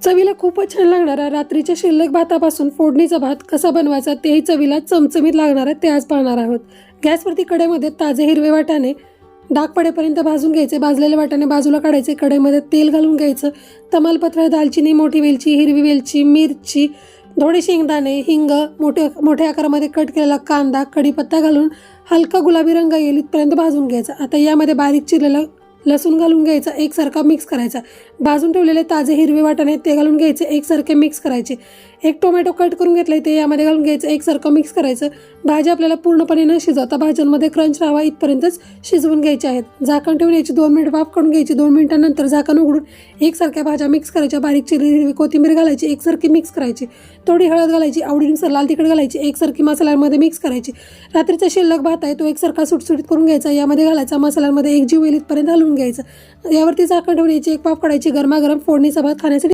चवीला खूपच छान लागणारा रात्रीच्या शिल्लक भातापासून फोडणीचा भात कसा बनवायचा तेही चवीला चमचमीत लागणार आहे ते आज पाहणार आहोत। गॅसवरती कढईमध्ये ताजे हिरवे वाटाणे डाग पडेपर्यंत भाजून घ्यायचे। भाजलेले वाटाणे बाजूला काढायचे। कढईमध्ये तेल घालून घ्यायचं। तमालपत्र, दालचिनी, मोठी वेलची, हिरवी वेलची, मिरची, थोडे शेंगदाणे, हिंग, मोठ्या आकारामध्ये कट केलेला कांदा, कढीपत्ता घालून हलका गुलाबी रंग येईल इथपर्यंत भाजून घ्यायचा। आता यामध्ये बारीक चिरलेला लसूण घालून घ्यायचा, एकसारखा मिक्स करायचा। भाजून ठेवलेले ताजे हिरवे वाटाणे ते घालून घ्यायचे, एकसारखे मिक्स करायचे। एक टोमॅटो कट करून घेतलाय ते यामध्ये घालून घ्यायचं, एकसारखं मिक्स करायचं। भाजी आपल्याला पूर्णपणे न शिजवता भाज्यांमध्ये क्रंच राहावा इथपर्यंतच शिजवून घ्यायच्या आहेत। झाकण ठेवून याची 2 मिनिट वाफ काढून घ्यायची। 2 मिनिटांनंतर झाकण उघडून एकसारख्या भाज्या मिक्स करायच्या। बारीक चिरलेली हिरवी कोथिंबीर घालायची, एकसारखी मिक्स करायची। थोडी हळद घालायची, आवडीनुसार लाल तिखट घालायची, एकसारखी मसाल्यांमध्ये मिक्स करायची। रात्रीचा शिल्लक भात आहे तो एकसारखा सुटसुटीत करून घ्यायचा, यामध्ये घालायचा, मसाल्यांमध्ये एकजीव येईल इथपर्यंत हलवून घ्यायचं। यावरती झाकण ठेवून याची एक वाफ काढायची। गरमागरम फोडणीचा भात खाण्यासाठी